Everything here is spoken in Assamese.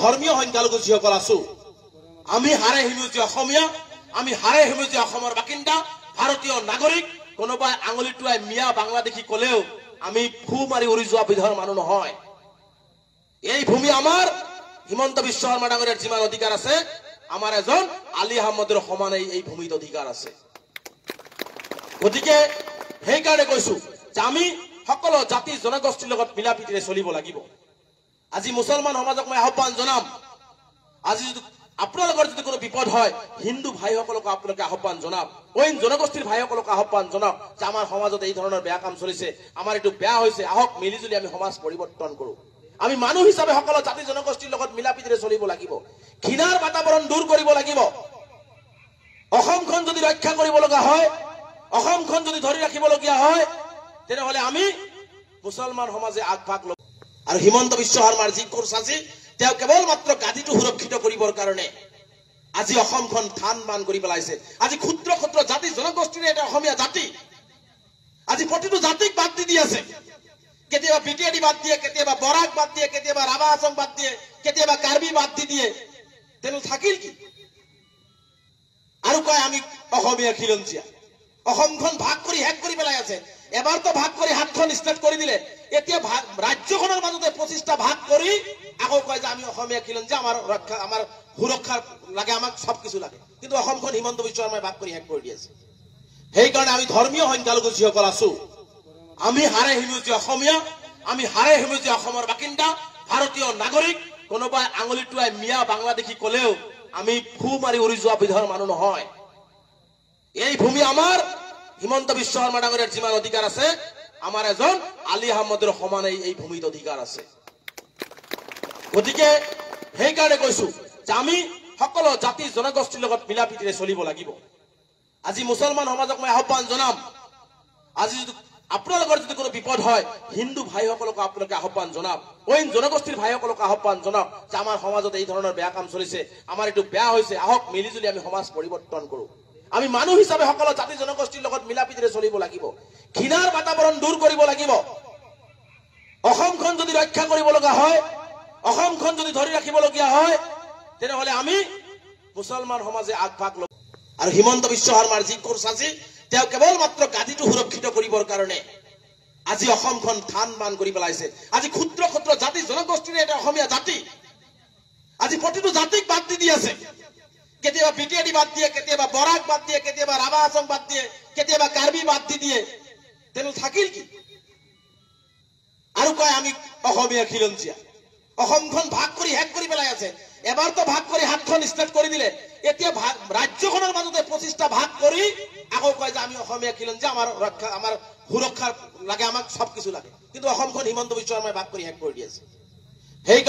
ধৰ্মীয় সংখ্যালঘু যিসকল আছো, আমি হাৰে হিমুজি অসমীয়া, আমি হাৰে হিমুজি অসমৰ বাসিন্দা, ভাৰতীয় নাগৰিক। কোনোবাই আঙুলি টুৱাই মিয়া বাংলাদেশী কলেও আমি ফু মাৰি উৰি যোৱা বিধৰ মানুহ নহয়। এই ভূমি আমাৰ। হিমন্ত বিশ্ব শৰ্মা ডাঙৰীয়াৰ যিমান অধিকাৰ আছে, আমাৰ এজন আলী আহমদৰ সমানে এই ভূমিত অধিকাৰ আছে। গতিকে সেইকাৰণে কৈছো যে আমি সকলো জাতি জনগোষ্ঠীৰ লগত মিলা প্ৰীতিৰে চলিব লাগিব। আজি মুছলমান সমাজক মই আহ্বান জনাম, আজি আপোনালোকৰ যদি কোনো বিপদ হয়, হিন্দু ভাইসকলক আপোনালোকে আহ্বান জনাওক, অইন জনগোষ্ঠীৰ ভাইসকলক আহ্বান জনাওক যে আমাৰ সমাজত এই ধৰণৰ বেয়া কাম চলিছে, আমাৰ এইটো বেয়া হৈছে, আহক মিলিজুলি আমি সমাজ পৰিৱৰ্তন কৰো। আমি মানুহ হিচাপে সকলো জাতি জনগোষ্ঠীৰ লগত মিলা প্ৰীতিৰে চলিব লাগিব। ঘৃণাৰ বাতাবৰণ দূৰ কৰিব লাগিব। অসমখন যদি ৰক্ষা কৰিব লগা হয়, অসমখন যদি ধৰি ৰাখিবলগীয়া হয়, তেনেহলে আমি মুছলমান সমাজে আগভাগ ল'ব। আৰু হিমন্ত বিশ্ব শৰ্মাৰ যি কোৰ্চ আছে, তেওঁ কেৱল মাত্ৰ গাদীটো সুৰক্ষিত কৰিবৰ কাৰণে আজি অসমখন থান বান কৰি পেলাইছে। আজি ক্ষুদ্ৰ ক্ষুদ্ৰ জাতি জনগোষ্ঠীৰে এটা অসমীয়া জাতি আজি প্ৰতিটো জাতিক বাদ দি আছে। কেতিয়াবা বিটিআইডি বাদ দিয়ে, কেতিয়াবা বৰাক বাদ দিয়ে, কেতিয়াবা ৰাভা হাছং বাদ দিয়ে, কেতিয়াবা কাৰ্বি বাদ দি দিয়ে। তেনেহ'লে থাকিল কি? আৰু কয় আমি অসমীয়া খিলঞ্জীয়া। অসমখন ভাগ কৰি শেষ কৰি পেলাই আছে। এবাৰতো ভাগ কৰি হাতখন ষ্টাৰ্ট কৰি দিলে, এতিয়া ৰাজ্যখনৰ মাজতে 25টা ভাগ কৰি আকৌ কয় যে আমি অসমীয়া খিলঞ্জীয়া, আমাৰ ৰক্ষা, আমাৰ সুৰক্ষা লাগে, আমাক সব কিছু লাগে। কিন্তু অসমখন হিমন্ত বিশ্ব শৰ্মাই ভাগ কৰি শেষ কৰি দি আছে। সেইকাৰণে আমি ধৰ্মীয় সংখ্যালঘু যিসকল আছো, আমি হাৰে হিমুজি অসমীয়া, আমি হাৰে হিমুজি অসমৰ বাসিন্দা, ভাৰতীয় নাগৰিক। কোনোবাই আঙুলি টুৱাই মিয়া বাংলাদেশী কলেও আমি ফু মাৰি উৰি যোৱা বিধৰ মানুহ নহয়। এই ভূমি আমাৰ। হিমন্ত বিশ্ব শৰ্মা ডাঙৰীয়াৰ যিমান অধিকাৰ আছে, আমাৰ এজন আলী আহমদৰ সমানে এই ভূমিত অধিকাৰ আছে। গতিকে সেইকাৰণে কৈছো যে আমি সকলো জাতি জনগোষ্ঠীৰ লগত মিলা প্ৰীতিৰে চলিব লাগিব। আজি মুছলমান সমাজক মই আহ্বান জনাম, আজি আপোনালোকৰ যদি কোনো বিপদ হয়, হিন্দু ভাইসকলক আপোনালোকে আহ্বান জনাওক, অইন জনগোষ্ঠীৰ ভাইসকলক আহ্বান জনাওক যে আমাৰ সমাজত এই ধৰণৰ বেয়া কাম চলিছে, আমাৰ এইটো বেয়া হৈছে, আহক মিলিজুলি আমি সমাজ পৰিৱৰ্তন কৰো। আমি মানুহ হিচাপে সকলো জাতি জনগোষ্ঠীৰ লগত মিলা প্ৰীতিৰে চলিব লাগিব। ঘৃণাৰ বাতাবৰণ দূৰ কৰিব লাগিব। অসমখন যদি ৰক্ষা কৰিব লগা হয়, অসমখন যদি ধৰি ৰাখিবলগীয়া হয়, তেনেহলে আমি মুছলমান সমাজে আগভাগ ল'ব। আৰু হিমন্ত বিশ্ব শৰ্মাৰ যি কোৰ্চ আছে, তেওঁ কেৱল মাত্ৰ গাদীটো সুৰক্ষিত কৰিবৰ কাৰণে আজি অসমখন থান বান কৰি পেলাইছে। আজি ক্ষুদ্ৰ ক্ষুদ্ৰ জাতি জনগোষ্ঠীৰে এটা অসমীয়া জাতি আজি প্ৰতিটো জাতিক বাদ দি আছে। কেতিয়াবা বিটিআইডি বাদ দিয়ে, কেতিয়াবা বৰাক বাদ দিয়ে, কেতিয়াবা ৰাভা হাছং বাদ দিয়ে, কেতিয়াবা কাৰ্বি বাদ দি দিয়ে। তেনেহ'লে থাকিল কি? আৰু কয় আমি অসমীয়া খিলঞ্জীয়া। অসমখন ভাগ কৰি শেষ কৰি পেলাই আছে। এবাৰতো ভাগ কৰি হাতখন ষ্টাৰ্ট কৰি দিলে, এতিয়া ৰাজ্যখনৰ মাজতে 25টা ভাগ কৰি আকৌ কয় যে আমি অসমীয়া খিলঞ্জীয়া, আমাৰ ৰক্ষা, আমাৰ সুৰক্ষা লাগে, আমাক সব কিছু লাগে। কিন্তু অসমখন হিমন্ত বিশ্ব শৰ্মাই ভাগ কৰি শেষ কৰি দি আছে। সেই